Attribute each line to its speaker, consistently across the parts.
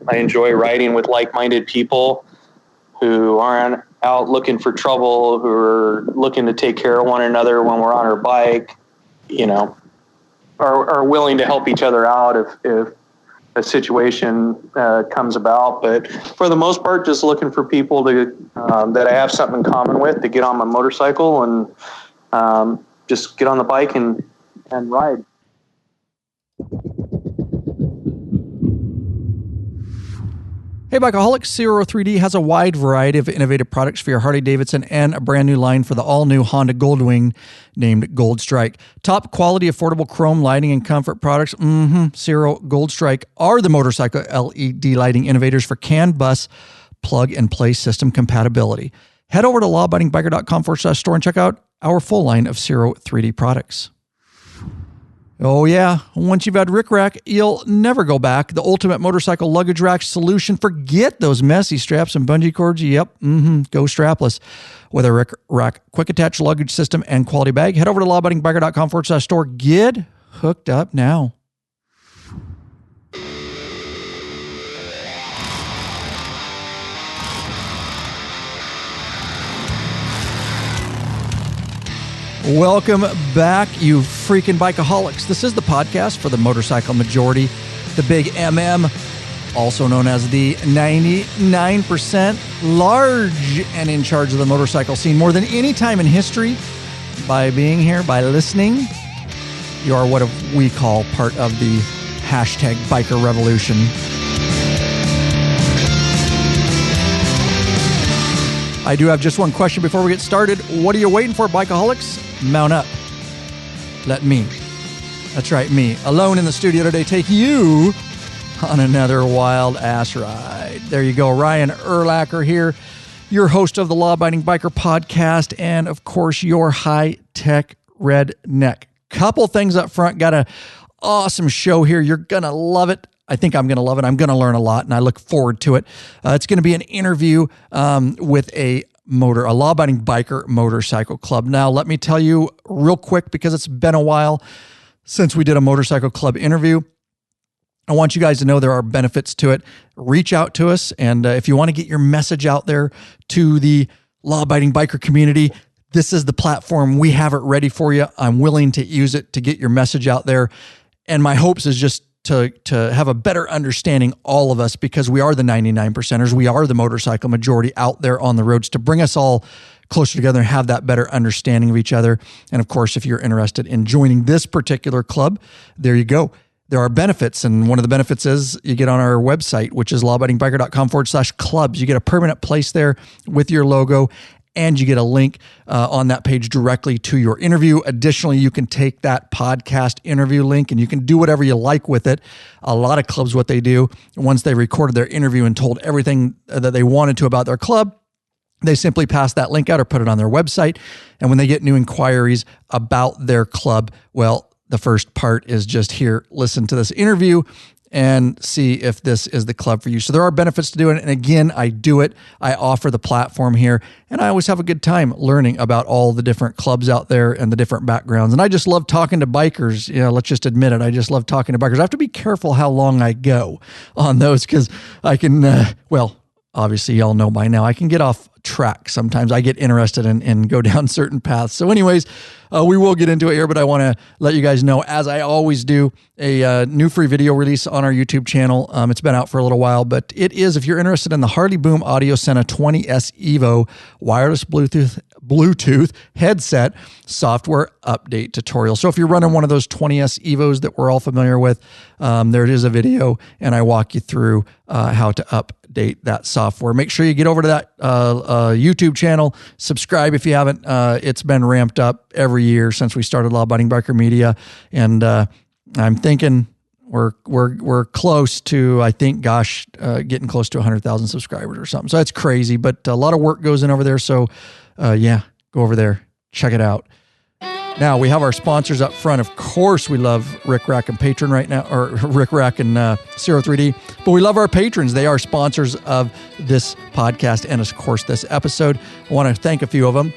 Speaker 1: I enjoy riding with like-minded people who aren't out looking for trouble, who are looking to take care of one another when we're on our bike, are willing to help each other out if a situation comes about. But for the most part, just looking for people to that I have something in common with, to get on my motorcycle and just get on the bike and ride.
Speaker 2: Hey, Bikeaholics, Zero3D has a wide variety of innovative products for your Harley-Davidson and a brand new line for the all-new Honda Goldwing named Gold Strike. Top quality, affordable chrome lighting and comfort products, Zero Gold Strike, are the motorcycle LED lighting innovators for CAN bus plug-and-play system compatibility. Head over to lawabidingbiker.com/store and check out our full line of Zero3D products. Oh yeah, once you've had Rick Rack, you'll never go back. The ultimate motorcycle luggage rack solution. Forget those messy straps and bungee cords. Yep, go strapless. With a Rick Rack quick attach luggage system and quality bag, head over to lawabidingbiker.com/store. Get hooked up now. Welcome back, you freaking bikeaholics. This is the podcast for the motorcycle majority, the big MM, also known as the 99% large and in charge of the motorcycle scene more than any time in history. By being here, by listening, you are what we call part of the hashtag biker revolution. I do have just one question before we get started. What are you waiting for, bikeaholics? Mount up. Let me, that's right, me, alone in the studio today, take you on another wild ass ride. There you go. Ryan Erlacher here, your host of the Law Abiding Biker podcast, and of course, your high-tech redneck. Couple things up front. Got an awesome show here. You're going to love it. I think I'm going to love it. I'm going to learn a lot, and I look forward to it. It's going to be an interview with a law-abiding biker motorcycle club. Now, let me tell you real quick, because it's been a while since we did a motorcycle club interview. I want you guys to know there are benefits to it. Reach out to us, and if you want to get your message out there to the law-abiding biker community, this is the platform. We have it ready for you. I'm willing to use it to get your message out there, and my hopes is just to have a better understanding, all of us, because we are the 99%ers. We are the motorcycle majority out there on the roads, to bring us all closer together and have that better understanding of each other. And of course, if you're interested in joining this particular club, there you go. There are benefits. And one of the benefits is you get on our website, which is lawabidingbiker.com/clubs. You get a permanent place there with your logo, and you get a link on that page directly to your interview. Additionally, you can take that podcast interview link and you can do whatever you like with it. A lot of clubs, what they do, once they recorded their interview and told everything that they wanted to about their club, they simply pass that link out or put it on their website. And when they get new inquiries about their club, well, the first part is just here, listen to this interview and see if this is the club for you. So there are benefits to doing it. And again, I do it. I offer the platform here, and I always have a good time learning about all the different clubs out there and the different backgrounds. And I just love talking to bikers. Let's just admit it. I just love talking to bikers. I have to be careful how long I go on those, because I can, obviously y'all know by now, I can get off track. Sometimes I get interested and go down certain paths. So anyways, we will get into it here, but I want to let you guys know, as I always do, a new free video release on our YouTube channel. It's been out for a little while, but it is, if you're interested in the Harley Boom Audio Center 20S Evo wireless Bluetooth headset software update tutorial. So if you're running one of those 20S Evos that we're all familiar with, there it is, a video, and I walk you through how to update that software. Make sure you get over to that YouTube channel, subscribe if you haven't. It's been ramped up every year since we started Law Abiding Biker Media, and I'm thinking we're close to, I think, getting close to 100,000 subscribers or something. So that's crazy, but a lot of work goes in over there. So go over there, check it out. Now, we have our sponsors up front. Of course, we love Rick Rack and Patron right now, or Rick Rack and Zero3D, but we love our patrons. They are sponsors of this podcast and, of course, this episode. I want to thank a few of them.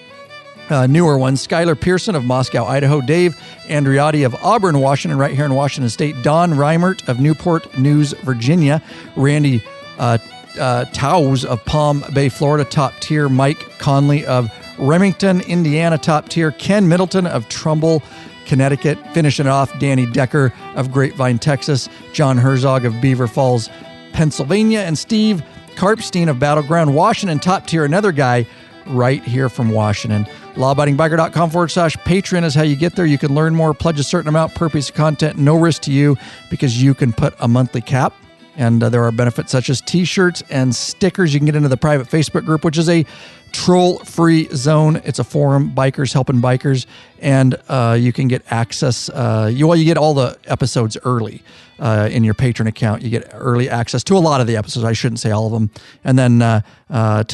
Speaker 2: newer ones, Skylar Pearson of Moscow, Idaho, Dave Andriotti of Auburn, Washington, right here in Washington State, Don Reimert of Newport News, Virginia, Randy Towes of Palm Bay, Florida, top tier, Mike Conley of Remington, Indiana, top tier, Ken Middleton of Trumbull, Connecticut, finishing it off, Danny Decker of Grapevine, Texas, John Herzog of Beaver Falls, Pennsylvania, and Steve Karpstein of Battleground, Washington, top tier, another guy right here from Washington. lawabidingbiker.com/patron is how you get there. You can learn more, pledge a certain amount per piece of content, no risk to you because you can put a monthly cap. And there are benefits such as t-shirts and stickers. You can get into the private Facebook group, which is a troll-free zone. It's a forum, bikers helping bikers, and you can get access. You get all the episodes early in your Patron account. You get early access to a lot of the episodes. I shouldn't say all of them. And then to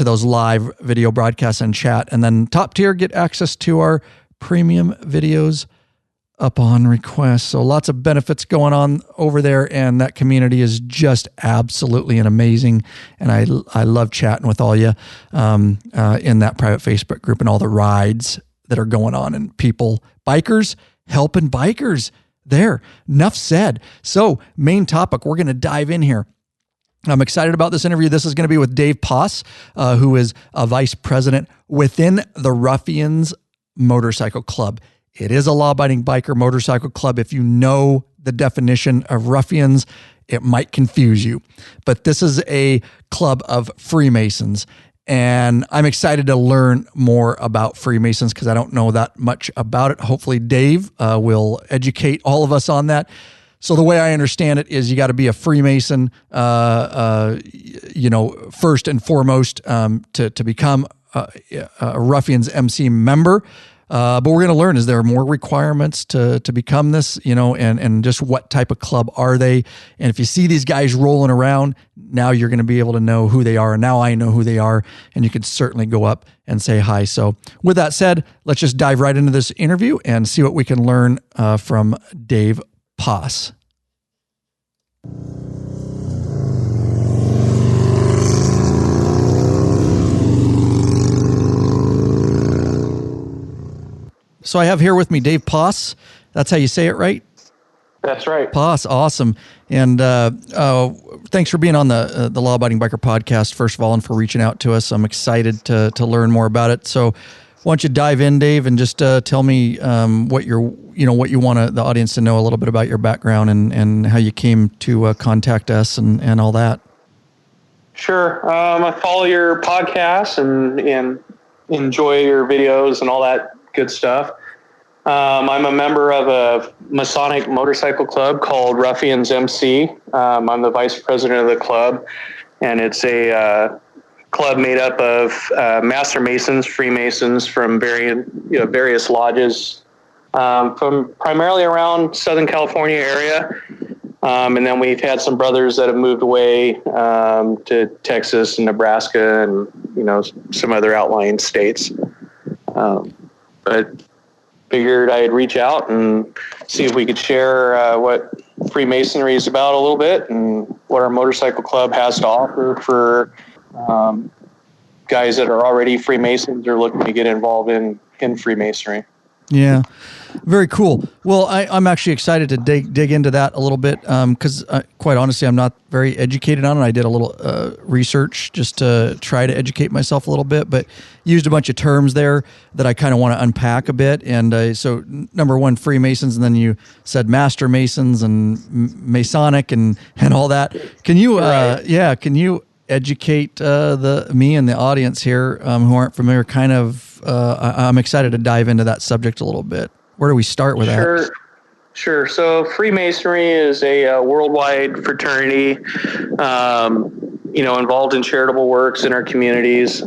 Speaker 2: those live video broadcasts and chat. And then top tier, get access to our premium videos upon request. So lots of benefits going on over there, and that community is just absolutely amazing. And I love chatting with all you in that private Facebook group and all the rides that are going on, and people, bikers helping bikers there. Enough said. So main topic, we're going to dive in here. I'm excited about this interview. This is going to be with Dave Poss, who is a vice president within the Ruffians Motorcycle Club. It is a law-abiding biker motorcycle club. If you know the definition of Ruffians, it might confuse you. But this is a club of Freemasons, and I'm excited to learn more about Freemasons because I don't know that much about it. Hopefully Dave will educate all of us on that. So the way I understand it is you got to be a Freemason, first and foremost, to become a Ruffians MC member. But we're going to learn, is there more requirements to become this, and just what type of club are they? And if you see these guys rolling around, now you're going to be able to know who they are. And now I know who they are, and you can certainly go up and say hi. So with that said, let's just dive right into this interview and see what we can learn from Dave Poss. So I have here with me Dave Poss. That's how you say it, right?
Speaker 1: That's right.
Speaker 2: Poss, awesome. And thanks for being on the Law Abiding Biker podcast, first of all, and for reaching out to us. I'm excited to learn more about it. So why don't you dive in, Dave, and just tell me what you want the audience to know a little bit about your background and how you came to contact us and all that.
Speaker 1: Sure. I follow your podcast and enjoy your videos and all that good stuff. I'm a member of a Masonic motorcycle club called Ruffians MC. I'm the vice president of the club, and it's a club made up of Master Masons, Freemasons from various lodges from primarily around Southern California area. And then we've had some brothers that have moved away to Texas and Nebraska and, some other outlying states. But figured I'd reach out and see if we could share what Freemasonry is about a little bit and what our motorcycle club has to offer for guys that are already Freemasons or looking to get involved in Freemasonry.
Speaker 2: Yeah, very cool. Well, I'm actually excited to dig into that a little bit because quite honestly, I'm not very educated on it. I did a little research just to try to educate myself a little bit, but used a bunch of terms there that I kind of want to unpack a bit. And so number one, Freemasons, and then you said Master Masons and Masonic and all that. Can you, can you educate me and the audience here who aren't familiar, kind of, I'm excited to dive into that subject a little bit. Where do we start with that?
Speaker 1: Sure. So Freemasonry is a worldwide fraternity, involved in charitable works in our communities.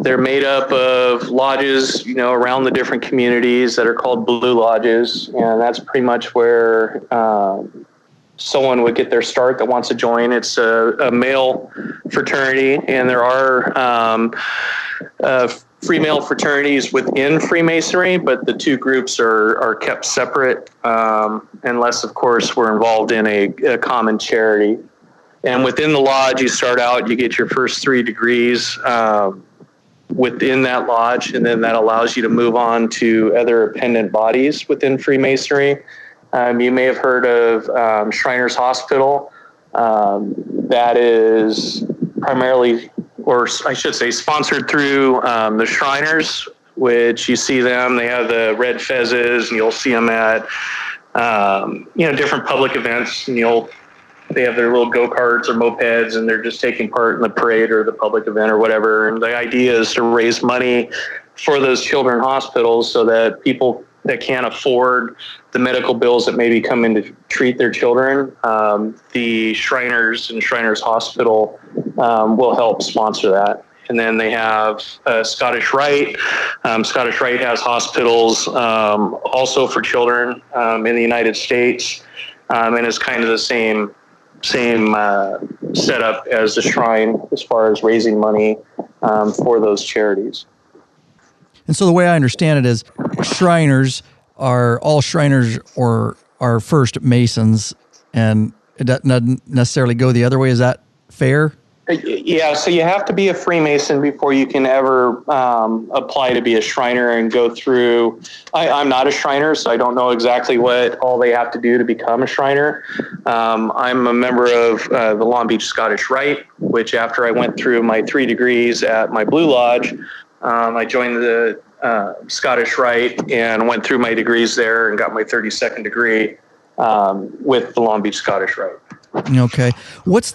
Speaker 1: They're made up of lodges, around the different communities that are called blue lodges. And that's pretty much where someone would get their start that wants to join. It's a male fraternity, and there are female fraternities within Freemasonry, but the two groups are kept separate unless, of course, we're involved in a common charity. And within the lodge, you start out, you get your first 3 degrees, within that lodge, and then that allows you to move on to other appendant bodies within Freemasonry. You may have heard of Shriners Hospital. That is primarily, or I should say, sponsored through the Shriners, which you see them. They have the red fezzes, and you'll see them at different public events, and they have their little go-karts or mopeds, and they're just taking part in the parade or the public event or whatever. And the idea is to raise money for those children hospitals so that people that can't afford the medical bills that maybe come in to treat their children, the Shriners and Shriners Hospital will help sponsor that. And then they have Scottish Rite. Scottish Rite has hospitals also for children in the United States, and it's kind of the same setup as the Shrine as far as raising money for those charities.
Speaker 2: And so the way I understand it is Shriners are all Shriners or are first Masons, and it doesn't necessarily go the other way. Is that fair?
Speaker 1: Yeah, so you have to be a Freemason before you can ever apply to be a Shriner and go through. I'm not a Shriner, so I don't know exactly what all they have to do to become a Shriner. I'm a member of the Long Beach Scottish Rite, which after I went through my 3 degrees at my Blue Lodge, I joined the Scottish Rite and went through my degrees there and got my 32nd degree with the Long Beach Scottish Rite.
Speaker 2: Okay. What's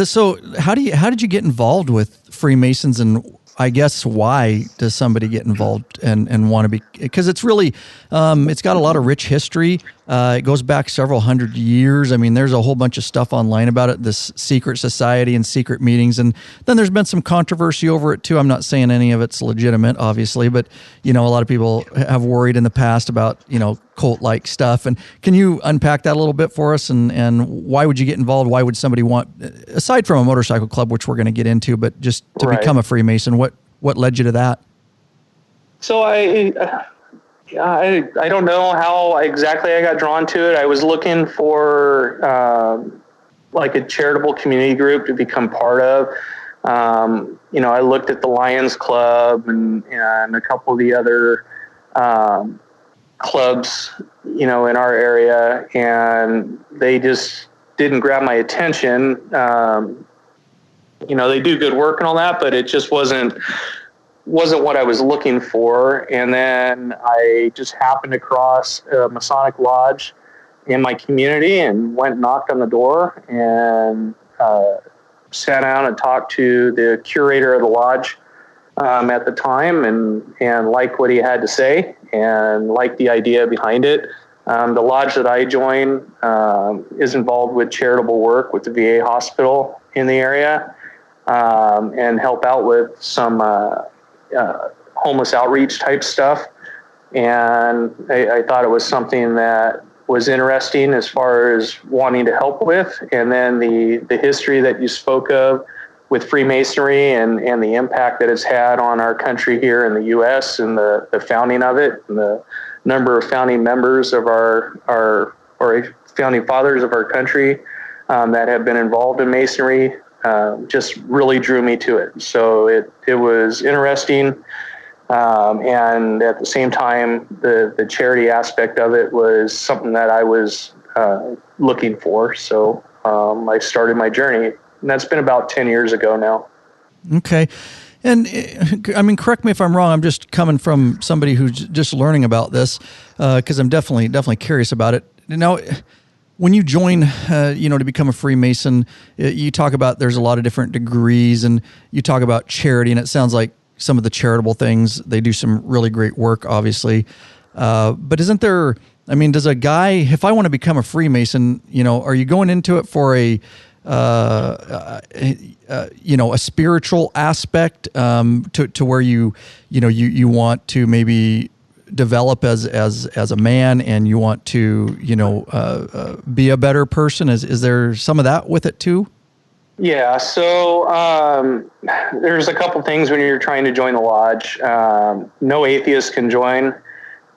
Speaker 2: so how did you get involved with Freemasons, and I guess why does somebody get involved and want to be, because it's really, it's got a lot of rich history. It goes back several hundred years. I mean, there's a whole bunch of stuff online about it, this secret society and secret meetings. And then there's been some controversy over it too. I'm not saying any of it's legitimate, obviously, but a lot of people have worried in the past about, cult-like stuff. And can you unpack that a little bit for us? And why would you get involved? Why would somebody want, aside from a motorcycle club, which we're going to get into, but just to become a Freemason, what led you to that?
Speaker 1: So I don't know how exactly I got drawn to it. I was looking for like a charitable community group to become part of. I looked at the Lions Club and a couple of the other clubs, in our area, and they just didn't grab my attention. They do good work and all that, but it just wasn't what I was looking for. And then I just happened across a Masonic lodge in my community and went and knocked on the door and sat down and talked to the curator of the lodge at the time and liked what he had to say and liked the idea behind it. The lodge that I joined is involved with charitable work with the VA hospital in the area and help out with some homeless outreach type stuff. And I thought it was something that was interesting as far as wanting to help with. And then the history that you spoke of with Freemasonry and the impact that it's had on our country here in the U.S. and the founding of it and the number of founding members of our founding fathers of our country that have been involved in Masonry just really drew me to it. So it was interesting. And at the same time, the charity aspect of it was something that I was looking for. So I started my journey, and that's been about 10 years ago now. Okay.
Speaker 2: And I mean, correct me if I'm wrong. I'm just coming from somebody who's just learning about this because I'm definitely curious about it. Now, when you join, to become a Freemason, you talk about there's a lot of different degrees, and you talk about charity, and it sounds like some of the charitable things, they do some really great work, obviously. But isn't there, I mean, does a guy, if I want to become a Freemason, are you going into it for a spiritual aspect to where you want to maybe develop as a man, and you want to be a better person? Is there some of that with it too?
Speaker 1: Yeah, so there's a couple things when you're trying to join the lodge. No atheist can join.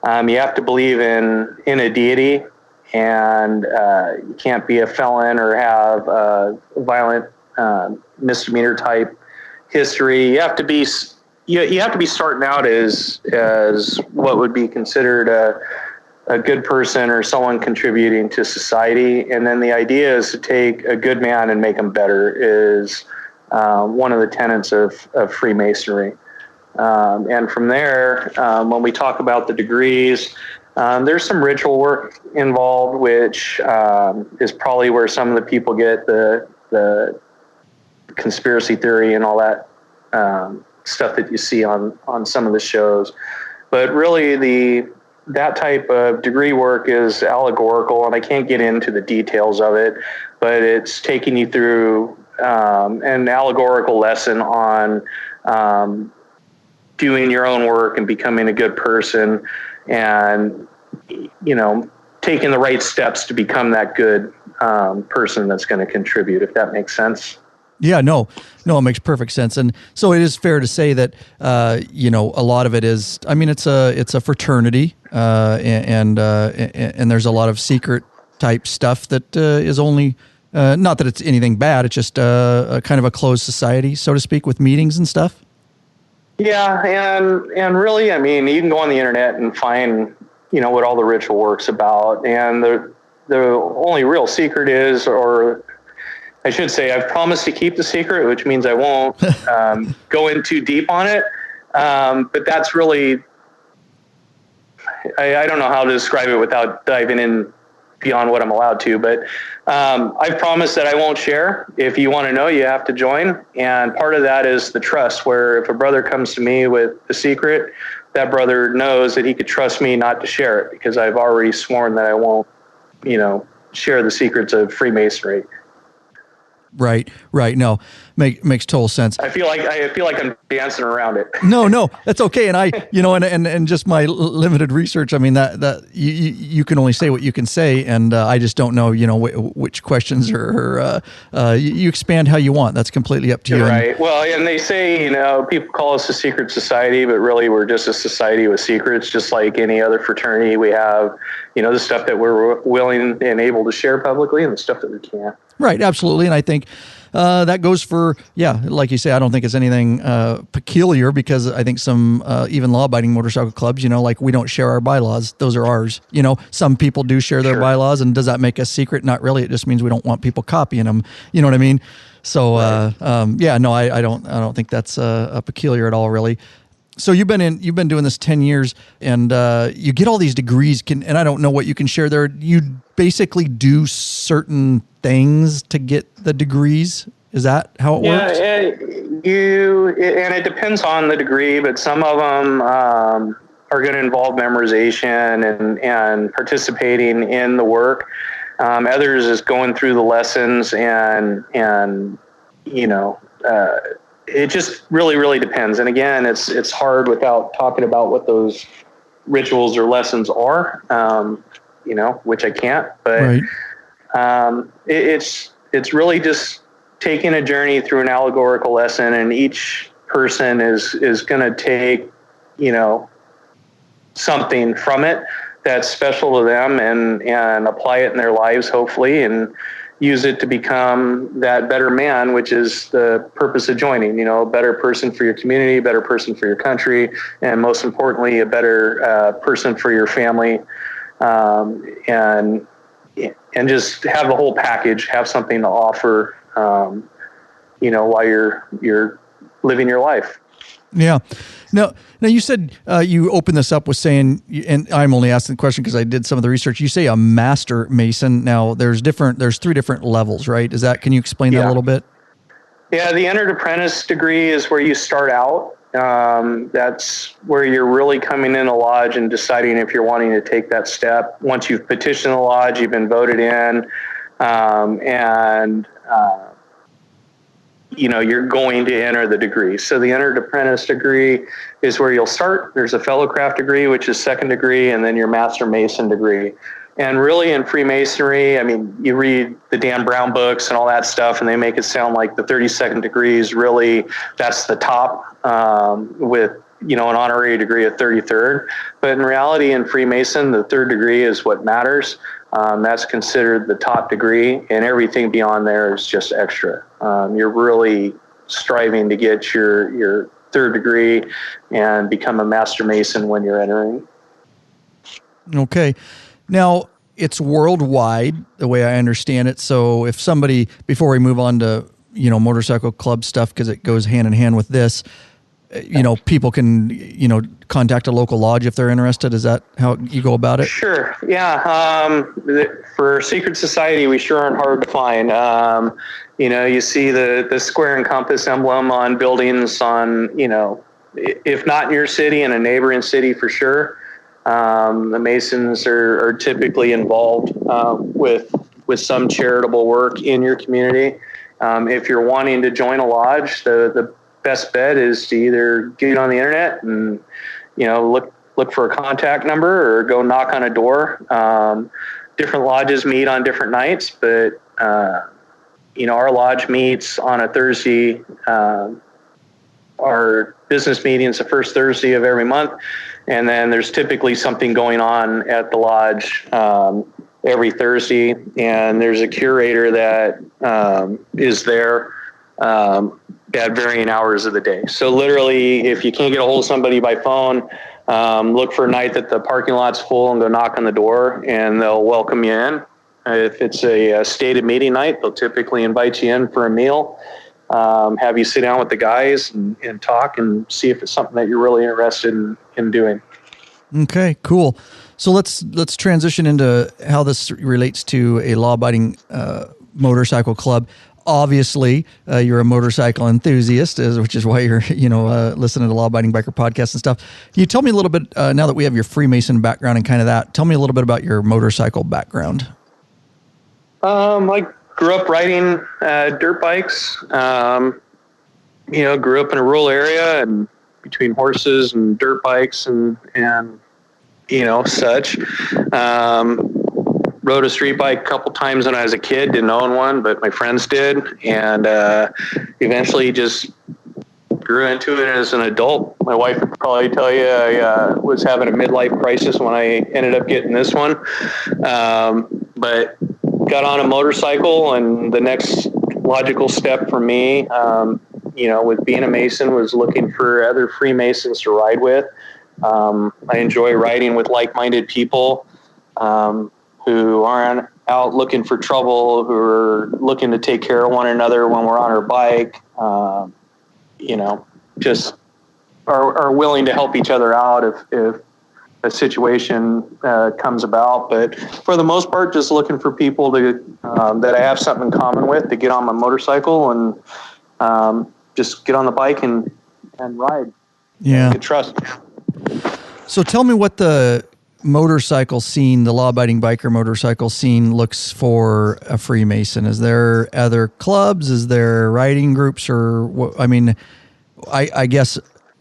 Speaker 1: You have to believe in a deity, and you can't be a felon or have a violent misdemeanor type history. You have to be you have to be starting out as what would be considered a good person or someone contributing to society. And then the idea is to take a good man and make him better is one of the tenets of Freemasonry. And from there, when we talk about the degrees, there's some ritual work involved, which is probably where some of the people get the conspiracy theory and all that stuff that you see on some of the shows. But really, that type of degree work is allegorical, and I can't get into the details of it, but it's taking you through an allegorical lesson on doing your own work and becoming a good person, and taking the right steps to become that good person that's going to contribute, if that makes sense.
Speaker 2: Yeah, no, it makes perfect sense. And so it is fair to say that, a lot of it is, I mean, it's a fraternity, and there's a lot of secret type stuff that is only, not that it's anything bad, it's just a kind of a closed society, so to speak, with meetings and stuff. Yeah,
Speaker 1: and really, I mean, you can go on the internet and find, what all the ritual work's about. And the only real secret is, or I should say, I've promised to keep the secret, which means I won't go in too deep on it. But that's really, I don't know how to describe it without diving in beyond what I'm allowed to. But I've promised that I won't share. If you want to know, you have to join. And part of that is the trust, where if a brother comes to me with a secret, that brother knows that he could trust me not to share it, because I've already sworn that I won't, share the secrets of Freemasonry.
Speaker 2: Right. No, makes total sense.
Speaker 1: I feel like I'm dancing around it.
Speaker 2: No, that's okay. And I, and just my limited research, I mean, that you can only say what you can say, and I just don't know, which questions or you expand how you want. That's completely up to you.
Speaker 1: Right. Well, and they say, people call us a secret society, but really we're just a society with secrets, just like any other fraternity. We have, the stuff that we're willing and able to share publicly, and the stuff that we can't. Right,
Speaker 2: absolutely. And I think that goes for, like you say, I don't think it's anything peculiar, because I think some even law-abiding motorcycle clubs, like we don't share our bylaws. Those are ours. Some people do share their bylaws, and does that make us secret? Not really. It just means we don't want people copying them. You know what I mean? So, right. I don't think that's peculiar at all, really. So you've been doing this 10 years, and you get all these degrees. And I don't know what you can share there. You basically do certain things to get the degrees. Is that how it works?
Speaker 1: And it depends on the degree, but some of them are going to involve memorization and participating in the work. Others is going through the lessons and it just really, really depends. And again, it's hard without talking about what those rituals or lessons are, which I can't, but right. It's really just taking a journey through an allegorical lesson, and each person is going to take, something from it that's special to them and apply it in their lives, hopefully, and use it to become that better man, which is the purpose of joining, a better person for your community, a better person for your country, and most importantly, a better person for your family, and just have the whole package, have something to offer, while you're living your life.
Speaker 2: Yeah. Now you said you opened this up with saying, and I'm only asking the question because I did some of the research. You say a master Mason. Now there's 3 different levels, right? Can you explain that a little bit?
Speaker 1: Yeah, the entered apprentice degree is where you start out. That's where you're really coming in a lodge and deciding if you're wanting to take that step. Once you've petitioned the lodge, you've been voted in, you're going to enter the degree. So the entered apprentice degree is where you'll start. There's a fellowcraft degree, which is second degree, and then your master Mason degree. And really in Freemasonry, I mean, you read the Dan Brown books and all that stuff, and they make it sound like the 32nd degree is really, that's the top, with, an honorary degree of 33rd. But in reality, in Freemason, the 3rd degree is what matters. That's considered the top degree, and everything beyond there is just extra. You're really striving to get your third degree and become a Master Mason when you're entering.
Speaker 2: Okay. Now, it's worldwide, the way I understand it. So if somebody, before we move on to, motorcycle club stuff, because it goes hand in hand with this, people can, contact a local lodge if they're interested. Is that how you go about it?
Speaker 1: Sure. Yeah. For secret society, we sure aren't hard to find. You see the square and compass emblem on buildings if not in your city, in a neighboring city for sure. The Masons are typically involved with some charitable work in your community. If you're wanting to join a lodge, the best bet is to either get on the internet and look for a contact number or go knock on a door. Different lodges meet on different nights, but our lodge meets on a Thursday. Our business meeting's the first Thursday of every month. And then there's typically something going on at the lodge every Thursday. And there's a curator that is there at varying hours of the day. So literally, if you can't get a hold of somebody by phone, look for a night that the parking lot's full and go knock on the door and they'll welcome you in. If it's a stated meeting night, they'll typically invite you in for a meal. Have you sit down with the guys and talk and see if it's something that you're really interested in doing.
Speaker 2: Okay, cool. So let's transition into how this relates to a law-abiding motorcycle club. Obviously, you're a motorcycle enthusiast, which is why you're listening to Law-Abiding Biker podcasts and stuff. Can you tell me a little bit, now that we have your Freemason background and kind of that, tell me a little bit about your motorcycle background.
Speaker 1: I grew up riding dirt bikes. Grew up in a rural area and between horses and dirt bikes and such. Rode a street bike a couple times when I was a kid. Didn't own one, but my friends did, and eventually just grew into it as an adult. My wife would probably tell you I was having a midlife crisis when I ended up getting this one, but got on a motorcycle, and the next logical step for me, with being a Mason, was looking for other Freemasons to ride with. I enjoy riding with like-minded people who aren't out looking for trouble, who are looking to take care of one another when we're on our bike, just are willing to help each other out if a situation comes about. But for the most part, just looking for people that I have something in common with, to get on my motorcycle and just get on the bike and ride.
Speaker 2: Yeah.
Speaker 1: And trust.
Speaker 2: So tell me what the motorcycle scene, the law-abiding biker motorcycle scene, looks for a Freemason. Is there other clubs? Is there riding groups? Or what? I mean, I guess,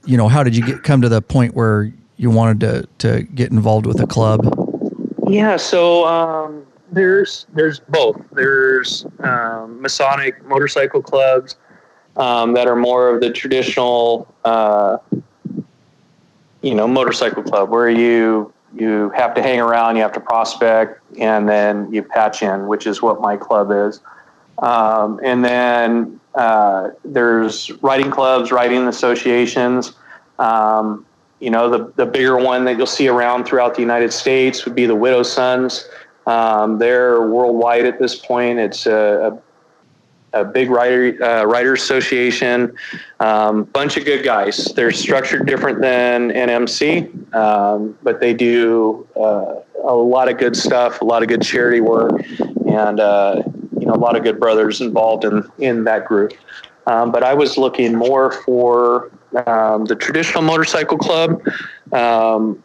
Speaker 2: how did you come to the point where you wanted to get involved with a club?
Speaker 1: Yeah, so there's both. There's Masonic motorcycle clubs that are more of the traditional, motorcycle club where you have to hang around, you have to prospect, and then you patch in, which is what my club is. And then there's riding clubs, riding associations. The bigger one that you'll see around throughout the United States would be the Widow Sons. They're worldwide at this point. It's a big rider association, bunch of good guys. They're structured different than an MC, but they do a lot of good stuff, a lot of good charity work, and a lot of good brothers involved in that group. But I was looking more for the traditional motorcycle club. I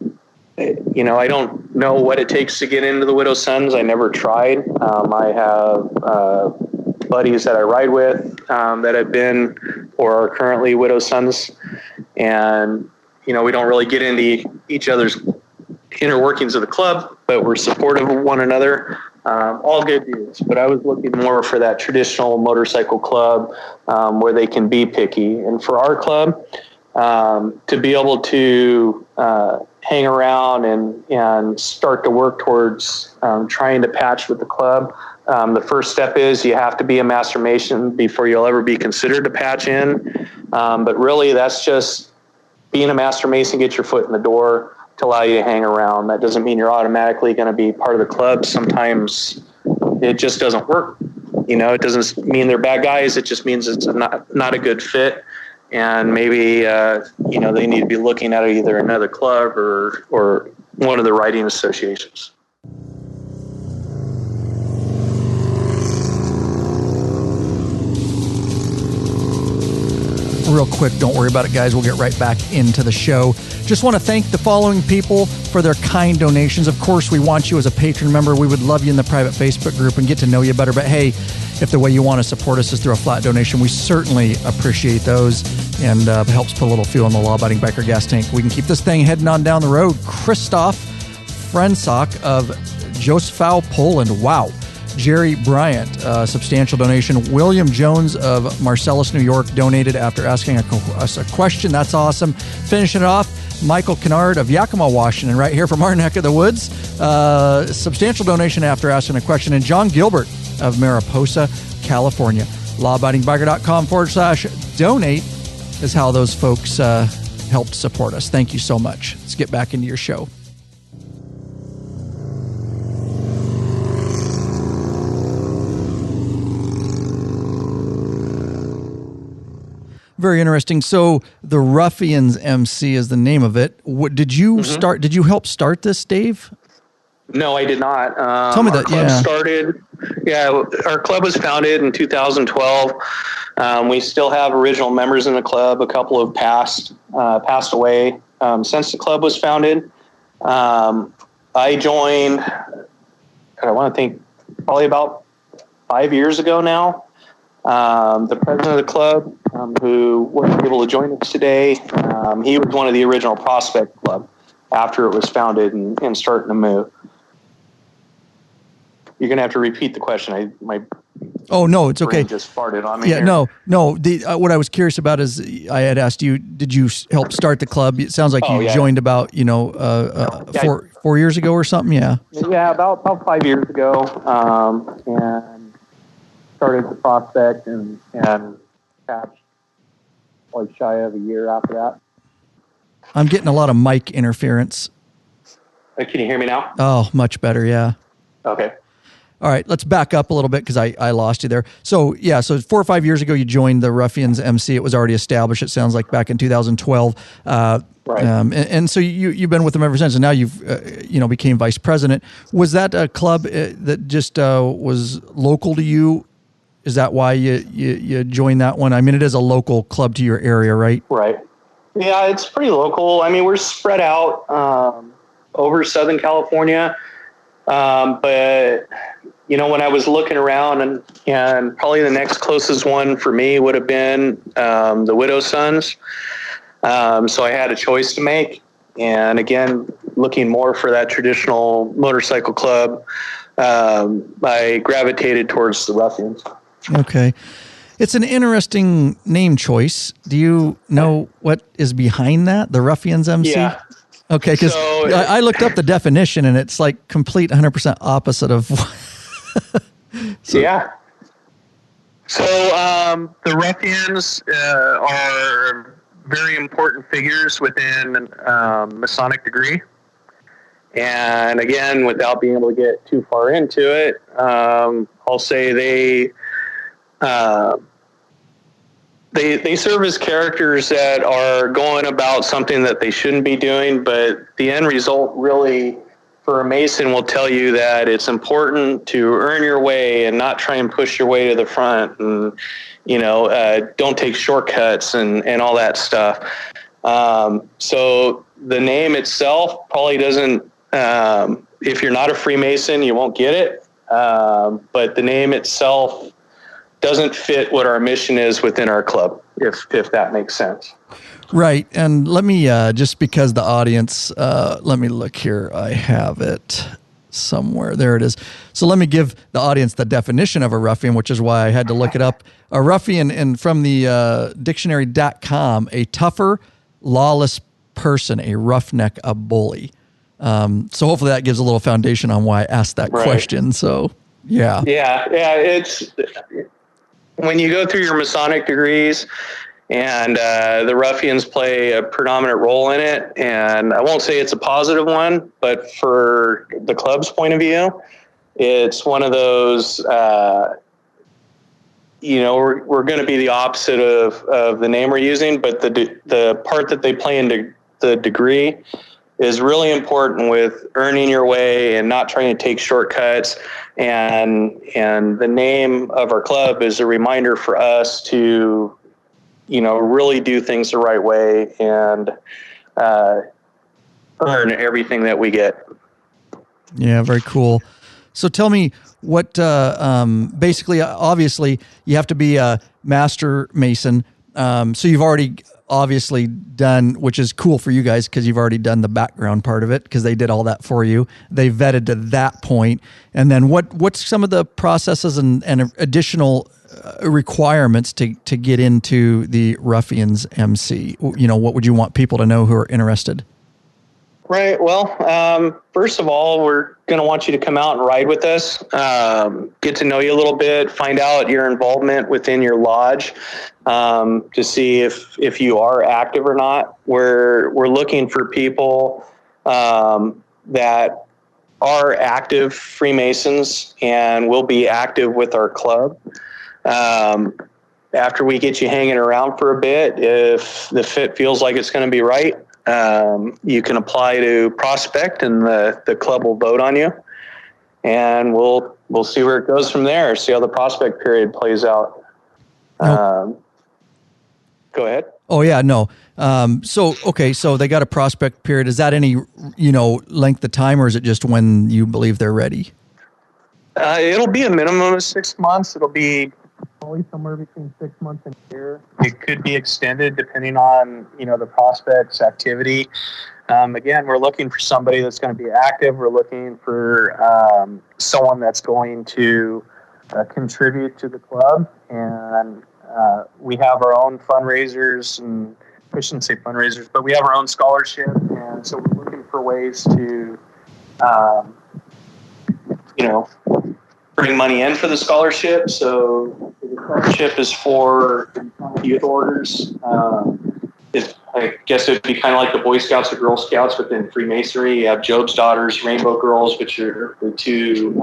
Speaker 1: don't know what it takes to get into the Widow Sons. I never tried. I have buddies that I ride with that have been or are currently Widow Sons, and we don't really get into each other's inner workings of the club, but we're supportive of one another. All good dudes, but I was looking more for that traditional motorcycle club where they can be picky. And for our club, to be able to hang around and start to work towards trying to patch with the club, The first step is you have to be a Master Mason before you'll ever be considered to patch in. But really, that's just being a Master Mason, get your foot in the door to allow you to hang around. That doesn't mean you're automatically going to be part of the club. Sometimes it just doesn't work. It doesn't mean they're bad guys. It just means it's not a good fit. And maybe, they need to be looking at either another club or one of the writing associations.
Speaker 2: Real quick, don't worry about it, guys. We'll get right back into the show. Just want to thank the following people for their kind donations. Of course, we want you as a patron member. We would love you in the private Facebook group and get to know you better. But hey, if the way you want to support us is through a flat donation, we certainly appreciate those, and helps put a little fuel in the law-abiding biker gas tank. We can keep this thing heading on down the road. Christoph Frensock of Josefau, Poland. Wow. Jerry Bryant, substantial donation. William Jones of Marcellus, New York, donated after asking us a question. That's awesome. Finishing it off, Michael Kennard of Yakima, Washington, right here from our neck of the woods. Substantial donation after asking a question. And John Gilbert of Mariposa, California. lawabidingbiker.com/donate is how those folks helped support us. Thank you so much. Let's get back into your show. Very interesting. So the Ruffians MC is the name of it. What did you start? Did you help start this, Dave?
Speaker 1: No, I did not.
Speaker 2: Tell me that.
Speaker 1: Our club was founded in 2012. We still have original members in the club. A couple have passed away since the club was founded. I joined, I want to think, probably about 5 years ago now. The president of the club, who wasn't able to join us today, he was one of the original Prospect Club after it was founded and starting to move. You're going to have to repeat the question.
Speaker 2: Oh, no, it's okay.
Speaker 1: Just farted on me.
Speaker 2: Yeah,
Speaker 1: here.
Speaker 2: no. What I was curious about is I had asked you, did you help start the club? It sounds like you joined about 4 years ago or something. Yeah.
Speaker 1: Yeah, about 5 years ago, and started the Prospect and patched like shy of a year after that.
Speaker 2: I'm getting a lot of mic interference.
Speaker 1: Can you hear me now?
Speaker 2: Oh, much better. Yeah.
Speaker 1: Okay.
Speaker 2: All right, let's back up a little bit because I lost you there. So 4 or 5 years ago, you joined the Ruffians MC. It was already established, it sounds like, back in 2012.
Speaker 1: Right.
Speaker 2: And so you've been with them ever since, and now you've became vice president. Was that a club that just was local to you? Is that why you joined that one? I mean, it is a local club to your area, right?
Speaker 1: Right. Yeah, it's pretty local. I mean, we're spread out over Southern California, but when I was looking around, and probably the next closest one for me would have been the Widow Sons. So I had a choice to make. And again, looking more for that traditional motorcycle club, I gravitated towards the Ruffians.
Speaker 2: Okay. It's an interesting name choice. Do you know what is behind that? The Ruffians MC?
Speaker 1: Yeah.
Speaker 2: Okay, because I looked up the definition, and it's like complete 100% opposite of...
Speaker 1: Yeah. So the Ruffians are very important figures within Masonic degree. And again, without being able to get too far into it, I'll say they serve as characters that are going about something that they shouldn't be doing, but the end result really for a Mason will tell you that it's important to earn your way and not try and push your way to the front, and don't take shortcuts and all that stuff. So the name itself probably doesn't, if you're not a Freemason, you won't get it. But the name itself doesn't fit what our mission is within our club, if that makes sense.
Speaker 2: Right. And let me, just because the audience, let me look here. I have it somewhere. There it is. So let me give the audience the definition of a ruffian, which is why I had to look it up. A ruffian, and from the dictionary.com, a tougher, lawless person, a roughneck, a bully. So hopefully that gives a little foundation on why I asked that question. So Yeah.
Speaker 1: Yeah. It's when you go through your Masonic degrees, and the Ruffians play a predominant role in it. And I won't say it's a positive one, but for the club's point of view, it's one of those, we're going to be the opposite of the name we're using, but the part that they play in the degree is really important with earning your way and not trying to take shortcuts. And the name of our club is a reminder for us to, really do things the right way and earn everything that we get.
Speaker 2: Yeah, very cool. So tell me what, basically, obviously, you have to be a master Mason. So you've already obviously done, which is cool for you guys because you've already done the background part of it because they did all that for you. They vetted to that point. And then what's some of the processes and additional requirements to get into the Ruffians MC? What would you want people to know who are interested?
Speaker 1: Right. Well, first of all, we're going to want you to come out and ride with us, get to know you a little bit, find out your involvement within your lodge, to see if you are active or not. We're looking for people that are active Freemasons and will be active with our club. After we get you hanging around for a bit, if the fit feels like it's going to be right, you can apply to prospect and the club will vote on you, and we'll see where it goes from there. See how the prospect period plays out.
Speaker 2: Nope.
Speaker 1: Go ahead.
Speaker 2: Oh yeah, no. So they got a prospect period. Is that any, length of time, or is it just when you believe they're ready?
Speaker 1: It'll be a minimum of 6 months. It'll be probably somewhere between 6 months and a year. It could be extended depending on, the prospect's activity. Again, we're looking for somebody that's going to be active. We're looking for someone that's going to contribute to the club. And we have our own fundraisers, and I shouldn't say fundraisers, but we have our own scholarship. And so we're looking for ways to, bring money in for the scholarship. So the scholarship is for youth orders. I guess it would be kind of like the Boy Scouts or Girl Scouts within Freemasonry. You have Job's Daughters, Rainbow Girls, which are the two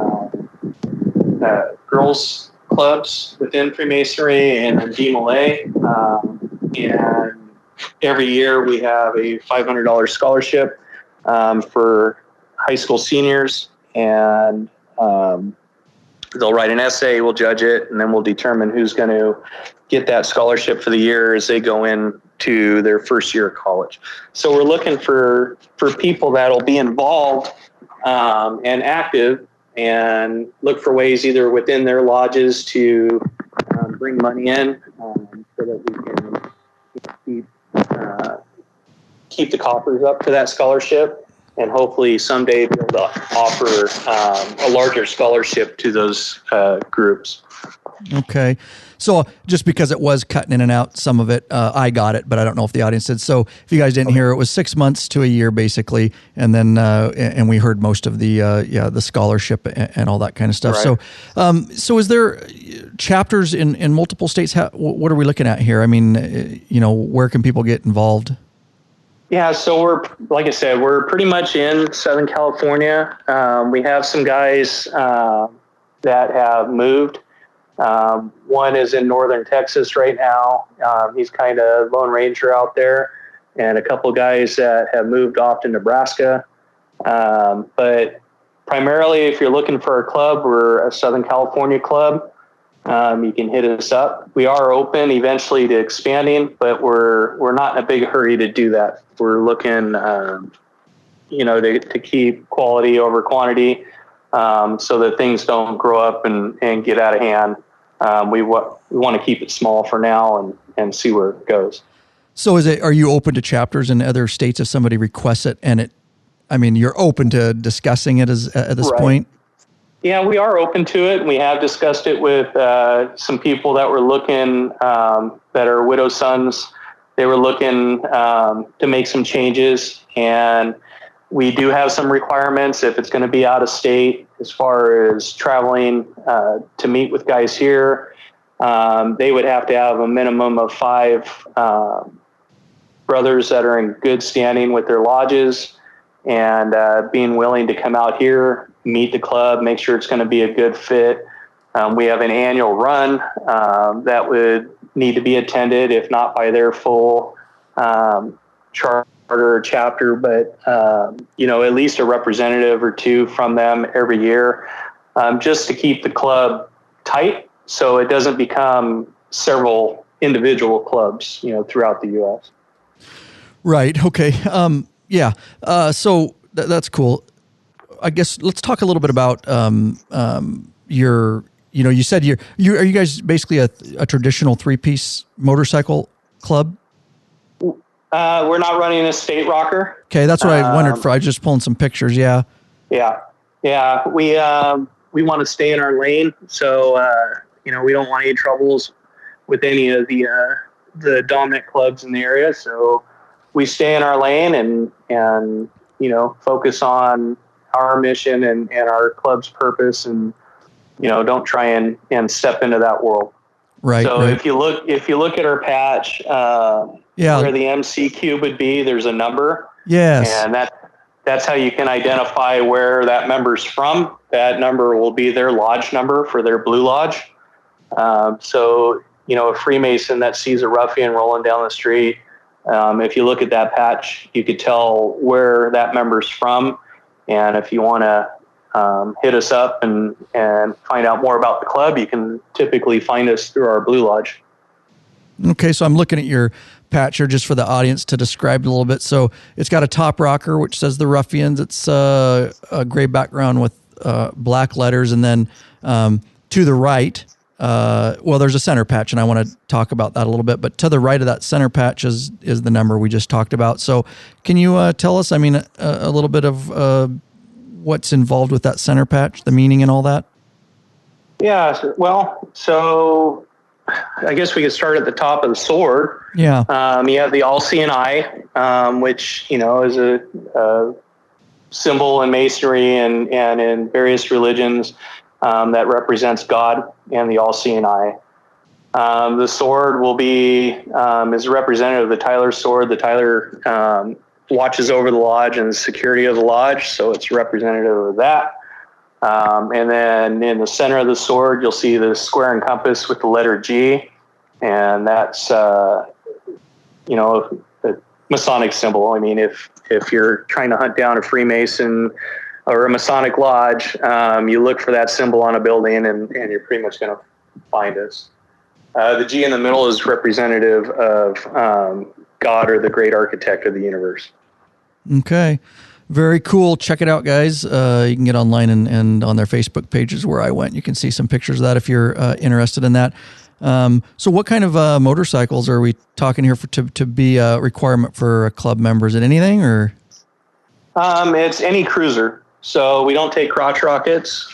Speaker 1: girls clubs within Freemasonry, and then DMLA. And every year we have a $500 scholarship for high school seniors, and they'll write an essay, we'll judge it, and then we'll determine who's going to get that scholarship for the year as they go into their first year of college. So we're looking for people that'll be involved and active, and look for ways either within their lodges to bring money in so that we can keep the coffers up to that scholarship, and hopefully someday be able to offer a larger scholarship to those groups. Okay.
Speaker 2: So just because it was cutting in and out, some of it, I got it, but I don't know if the audience did. So if you guys didn't hear, it was 6 months to a year, basically. And then, and we heard most of the scholarship and all that kind of stuff. Right. So is there chapters in multiple states? What are we looking at here? I mean, where can people get involved? Yeah, so like I said, we're pretty much in Southern California. We have some guys that have moved. One is in Northern Texas right now. He's kind of Lone Ranger out there, and a couple of guys that have moved off to Nebraska. But primarily, if you're looking for a club, we're a Southern California club. You can hit us up. We are open eventually to expanding, but we're not in a big hurry to do that. We're looking, to keep quality over quantity, so that things don't grow up and get out of hand. We want to keep it small for now and see where it goes. So are you open to chapters in other states if somebody requests it? And you're open to discussing it at this point? Yeah, we are open to it. We have discussed it with some people that were looking, that are widow sons. They were looking to make some changes, and
Speaker 1: We do have some requirements if it's going to be out of state as far as traveling to meet with guys here. They would have to have a minimum of 5 brothers that are in good standing with their lodges, and being willing to come out here, meet the club, make sure it's going to be a good fit. We have an annual run that would need to be attended, if not by their full charter or chapter, but at least a representative or 2 from them every year, just to keep the club tight, so it doesn't become several individual clubs, throughout the U.S.
Speaker 2: Right. Okay. Yeah. So that's cool. I guess let's talk a little bit about your. You said are you guys basically a traditional 3-piece motorcycle club?
Speaker 1: We're not running a state rocker.
Speaker 2: Okay, that's what I wondered. I was just pulling some pictures. Yeah.
Speaker 1: Yeah. We want to stay in our lane, so we don't want any troubles with any of the dominant clubs in the area. So we stay in our lane and focus on our mission and our club's purpose, and don't try and step into that world.
Speaker 2: Right.
Speaker 1: So
Speaker 2: right.
Speaker 1: if you look at our patch, where the MC cube would be, there's a number.
Speaker 2: Yes.
Speaker 1: And that's how you can identify where that member's from. That number will be their lodge number for their blue lodge. So a Freemason that sees a Ruffian rolling down the street, if you look at that patch, you could tell where that member's from. And if you want to hit us up and find out more about the club, you can typically find us through our blue lodge.
Speaker 2: Okay, so I'm looking at your patch here just for the audience to describe it a little bit. So it's got a top rocker which says the Ruffians. It's a gray background with black letters, and then to the right, there's a center patch, and I want to talk about that a little bit. But to the right of that center patch is the number we just talked about. So can you tell us, a little bit of what's involved with that center patch, the meaning and all that? Yeah, well, so I guess we could start at the top of the sword. Yeah.
Speaker 1: You have the all-seeing eye, which, is a symbol in Masonry and in various religions that represents God and the all-seeing eye. The sword will be, is a representative of the Tyler sword. The Tyler watches over the lodge and the security of the lodge, so it's representative of that. And then in the center of the sword, you'll see the square and compass with the letter G, and that's a Masonic symbol. I mean, if you're trying to hunt down a Freemason or a Masonic lodge, you look for that symbol on a building, and you're pretty much going to find us. The G in the middle is representative of God, or the great architect of the universe.
Speaker 2: Okay. Very cool. Check it out, guys. You can get online and on their Facebook pages where I went. You can see some pictures of that if you're interested in that. So what kind of motorcycles are we talking here to be a requirement for club members? Is it anything, or?
Speaker 1: It's any cruiser. So we don't take crotch rockets.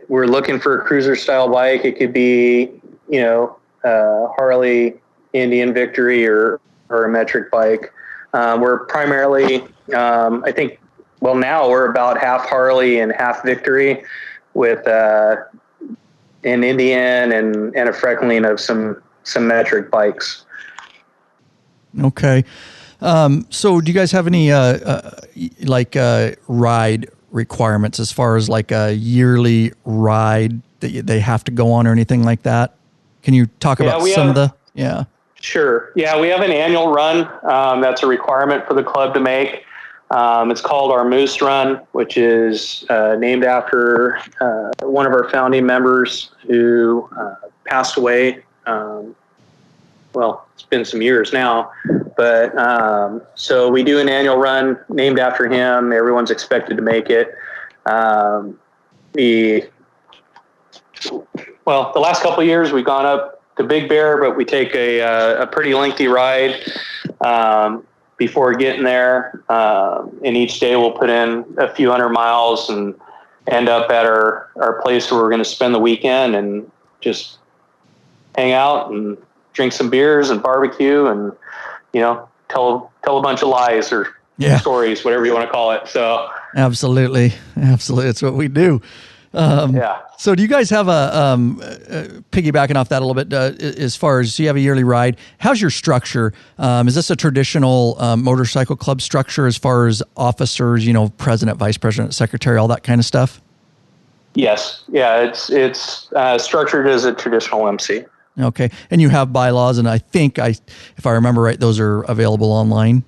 Speaker 1: We're looking for a cruiser style bike. It could be, Harley, Indian Victory, or a metric bike. We're primarily, now we're about half Harley and half Victory, with an Indian and a freckling of some metric bikes.
Speaker 2: Okay. So do you guys have any ride requirements as far as like a yearly ride that they have to go on or anything like that? Can you talk about some of the? Yeah.
Speaker 1: Sure. Yeah, we have an annual run that's a requirement for the club to make. It's called our Moose Run, which is named after one of our founding members who passed away. It's been some years now, but so we do an annual run named after him. Everyone's expected to make it. The last couple of years we've gone up to Big Bear, but we take a pretty lengthy ride before getting there. And each day we'll put in a few hundred miles and end up at our place where we're going to spend the weekend and just hang out and drink some beers and barbecue and, tell a bunch of lies or stories, whatever you want to call it. So
Speaker 2: absolutely. That's what we do. So do you guys have piggybacking off that a little bit, as far as you have a yearly ride, how's your structure? Is this a traditional motorcycle club structure as far as officers, president, vice president, secretary, all that kind of stuff?
Speaker 1: Yes. Yeah. It's structured as a traditional MC.
Speaker 2: Okay. And you have bylaws, and I think if I remember right, those are available online.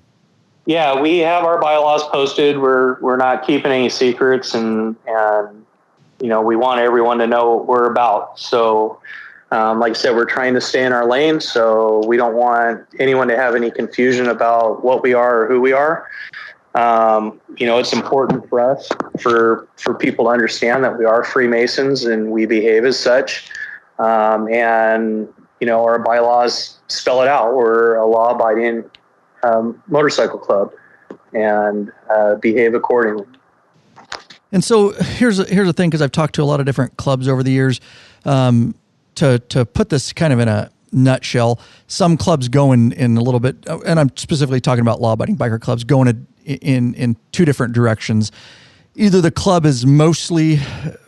Speaker 1: Yeah, we have our bylaws posted. We're not keeping any secrets, and we want everyone to know what we're about. So, like I said, we're trying to stay in our lane, so we don't want anyone to have any confusion about what we are or who we are. It's important for us, for people to understand that we are Freemasons and we behave as such. Our bylaws spell it out. We're a law-abiding motorcycle club, and behave accordingly.
Speaker 2: And so here's the thing, because I've talked to a lot of different clubs over the years. To put this kind of in a nutshell, some clubs go in a little bit, and I'm specifically talking about law-abiding biker clubs, going in two different directions. Either the club is mostly,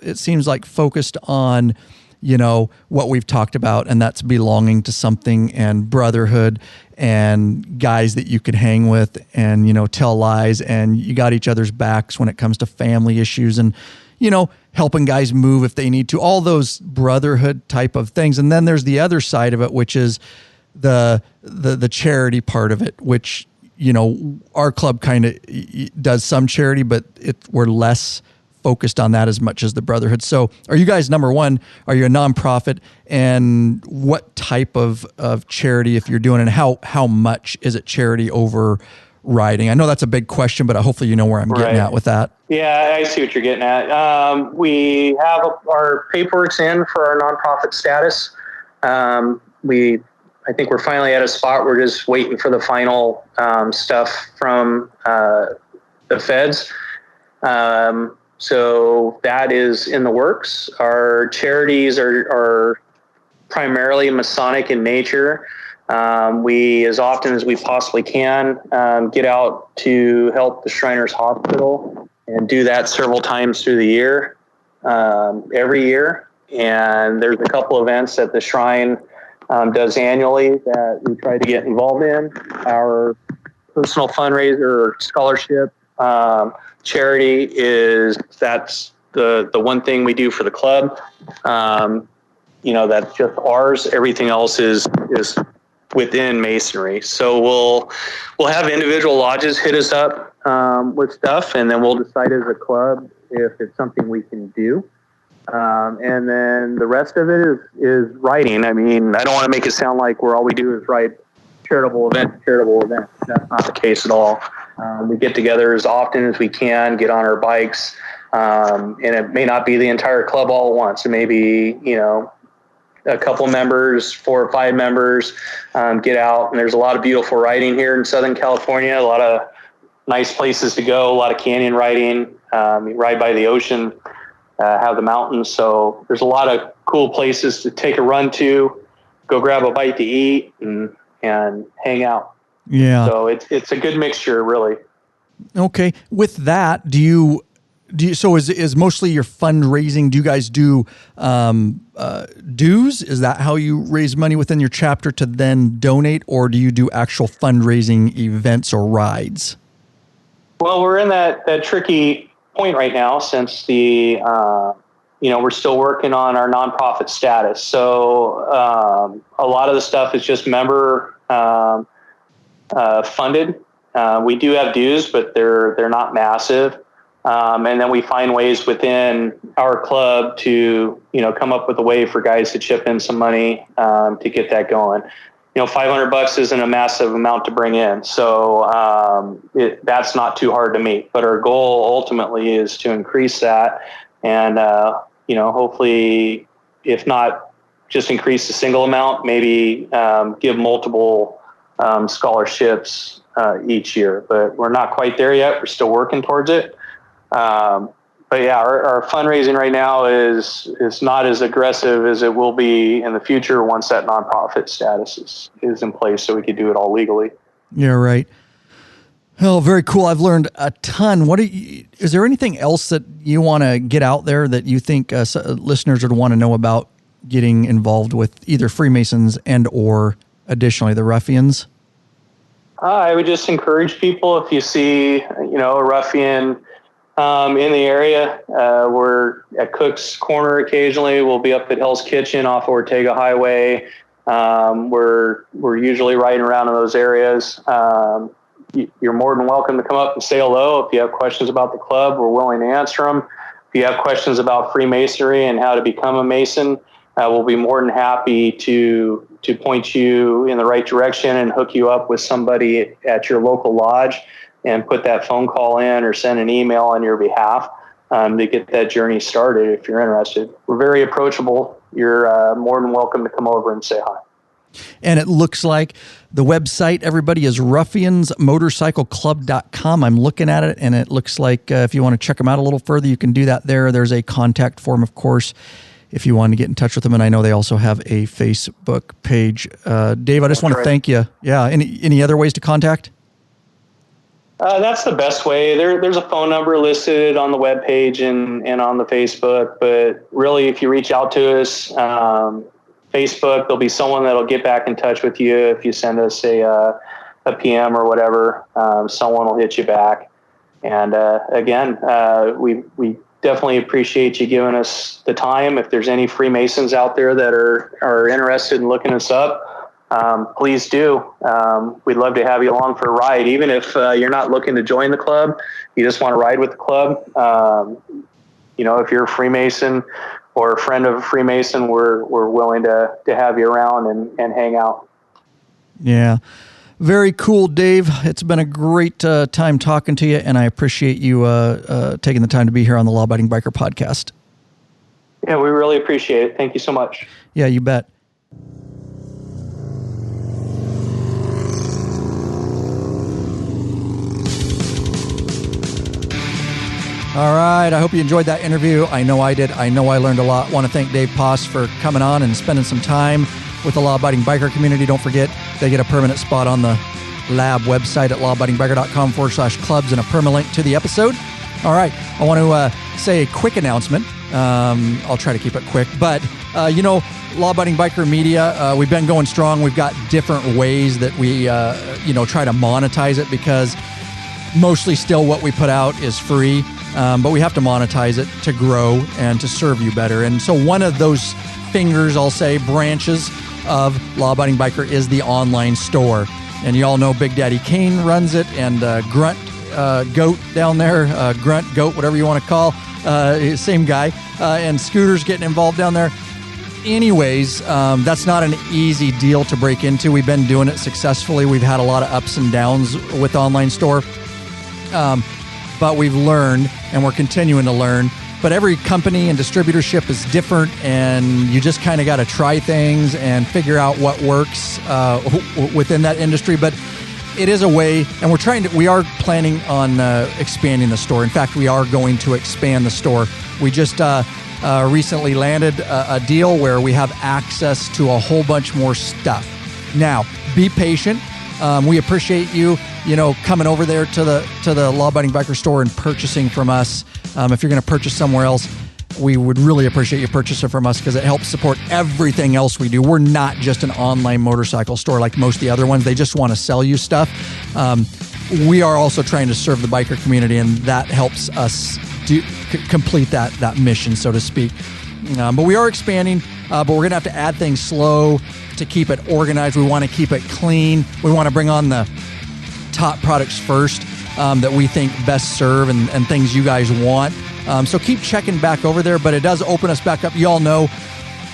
Speaker 2: it seems like, focused on what we've talked about, and that's belonging to something, and brotherhood, and guys that you could hang with, and tell lies, and you got each other's backs when it comes to family issues, and helping guys move if they need to, all those brotherhood type of things. And then there's the other side of it, which is the charity part of it, which our club kind of does some charity, but we're less focused on that as much as the brotherhood. So are you guys, number one, are you a nonprofit, and what type of charity, if you're doing it, and how much is it charity over riding? I know that's a big question, but hopefully you know where I'm getting at with that.
Speaker 1: Yeah, I see what you're getting at. We have our paperwork's in for our nonprofit status. I think we're finally at a spot. We're just waiting for the final stuff from the feds. So that is in the works. Our charities are primarily Masonic in nature. We, as often as we possibly can, get out to help the Shriners Hospital, and do that several times through the year, every year. And there's a couple events that the Shrine does annually that we try to get involved in. Our personal fundraiser or scholarship charity that's the one thing we do for the club. That's just ours. Everything else is within Masonry. So we'll have individual lodges hit us up with stuff, and then we'll decide as a club if it's something we can do. And then the rest of it is writing. I mean, I don't want to make it sound like all we do is write charitable events. That's not the case at all. We get together as often as we can, get on our bikes, and it may not be the entire club all at once. It may be, a couple members, 4 or 5 members, get out. And there's a lot of beautiful riding here in Southern California, a lot of nice places to go, a lot of canyon riding. You ride by the ocean, have the mountains. So there's a lot of cool places to take a run to, go grab a bite to eat, and hang out.
Speaker 2: Yeah.
Speaker 1: So it's a good mixture, really.
Speaker 2: Okay. With that, so is mostly your fundraising? Do you guys do dues? Is that how you raise money within your chapter to then donate, or do you do actual fundraising events or rides?
Speaker 1: Well, we're in that tricky point right now, since we're still working on our nonprofit status. So a lot of the stuff is just member funded. We do have dues, but they're not massive. And then we find ways within our club to, come up with a way for guys to chip in some money to get that going. $500 isn't a massive amount to bring in. So that's not too hard to meet. But our goal ultimately is to increase that, and, hopefully, if not just increase the single amount, maybe give multiple scholarships each year. But we're not quite there yet. We're still working towards it. But yeah, our fundraising right now is not as aggressive as it will be in the future once that nonprofit status is in place, so we could do it all legally.
Speaker 2: Yeah, right. Oh, very cool. I've learned a ton. Is there anything else that you want to get out there that you think listeners would want to know about getting involved with either Freemasons and or additionally the Ruffians?
Speaker 1: I would just encourage people, if you see, a Ruffian in the area, we're at Cook's Corner occasionally. We'll be up at Hell's Kitchen off Ortega Highway. We're usually riding around in those areas. You're more than welcome to come up and say hello. If you have questions about the club, we're willing to answer them. If you have questions about Freemasonry and how to become a Mason, we'll be more than happy to point you in the right direction and hook you up with somebody at your local lodge and put that phone call in or send an email on your behalf to get that journey started if you're interested. We're very approachable. You're more than welcome to come over and say hi.
Speaker 2: And it looks like the website, everybody, is ruffiansmotorcycleclub.com. I'm looking at it, and it looks like if you want to check them out a little further, you can do that there. There's a contact form, of course, if you want to get in touch with them. And I know they also have a Facebook page. Dave, I just want to thank you. Yeah. Any other ways to contact?
Speaker 1: That's the best way. There's a phone number listed on the webpage and on the Facebook. But really, if you reach out to us, Facebook, there'll be someone that'll get back in touch with you. If you send us a PM or whatever, someone will hit you back. And again, we definitely appreciate you giving us the time. If there's any Freemasons out there that are interested in looking us up, please do. We'd love to have you along for a ride. Even if you're not looking to join the club, you just want to ride with the club. If you're a Freemason or a friend of a Freemason, we're willing to have you around and hang out.
Speaker 2: Yeah. Very cool, Dave. It's been a great time talking to you, and I appreciate you taking the time to be here on the Law Abiding Biker podcast.
Speaker 1: Yeah, we really appreciate it. Thank you so much.
Speaker 2: Yeah, you bet. All right. I hope you enjoyed that interview. I know I did. I know I learned a lot. Want to thank Dave Poss for coming on and spending some time with the law-abiding biker community. Don't forget, they get a permanent spot on the LAB website at lawabidingbiker.com/clubs and a permalink to the episode. All right. I want to say a quick announcement. I'll try to keep it quick. But, Law-Abiding Biker Media, we've been going strong. We've got different ways that we, try to monetize it, because mostly still what we put out is free. But we have to monetize it to grow and to serve you better. And so one of those fingers, I'll say, branches of Law Abiding Biker is the online store. And you all know Big Daddy Kane runs it, and Grunt Goat down there, Grunt Goat, whatever you want to call, same guy, and Scooter's getting involved down there. Anyways, that's not an easy deal to break into. We've been doing it successfully. We've had a lot of ups and downs with the online store. But we've learned, and we're continuing to learn. But every company and distributorship is different, and you just kind of got to try things and figure out what works within that industry. But it is a way, and we are planning on expanding the store. In fact, we are going to expand the store. We just recently landed a deal where we have access to a whole bunch more stuff. Now, be patient. We appreciate you, coming over there to the Law Abiding Biker store and purchasing from us. If you're going to purchase somewhere else, we would really appreciate you purchasing from us, because it helps support everything else we do. We're not just an online motorcycle store like most of the other ones. They just want to sell you stuff. We are also trying to serve the biker community, and that helps us complete that mission, so to speak. But we are expanding, but we're going to have to add things slow to keep it organized. We want to keep it clean. We want to bring on the top products first that we think best serve and things you guys want. So keep checking back over there, but it does open us back up. You all know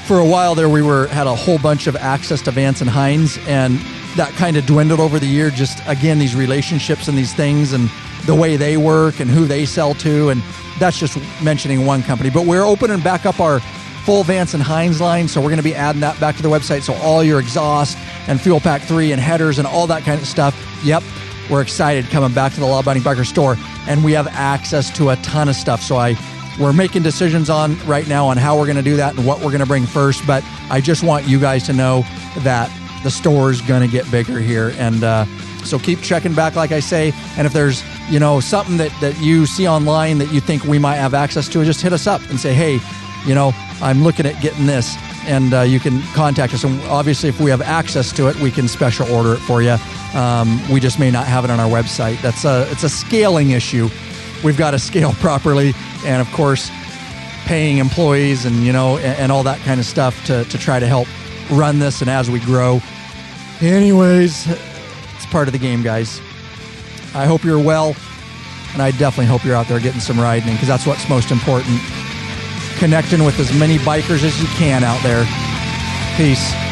Speaker 2: for a while there we had a whole bunch of access to Vance and Hines, and that kind of dwindled over the year. Just, again, these relationships and these things and the way they work and who they sell to, and that's just mentioning one company. But we're opening back up our full Vance and Hines line, so we're going to be adding that back to the website. So all your exhaust and Fuel Pack 3 and headers and all that kind of stuff. Yep, we're excited coming back to the Law Abiding Biker store, and we have access to a ton of stuff. So we're making decisions right now on how we're going to do that and what we're going to bring first. But I just want you guys to know that the store is going to get bigger here, and So keep checking back, like I say. And if there's, something that you see online that you think we might have access to, just hit us up and say, hey, I'm looking at getting this. And you can contact us. And obviously, if we have access to it, we can special order it for you. We just may not have it on our website. It's a scaling issue. We've got to scale properly. And of course, paying employees and, and all that kind of stuff to try to help run this. And as we grow, anyways, it's part of the game, guys. I hope you're well. And I definitely hope you're out there getting some riding, because that's what's most important. Connecting with as many bikers as you can out there. Peace.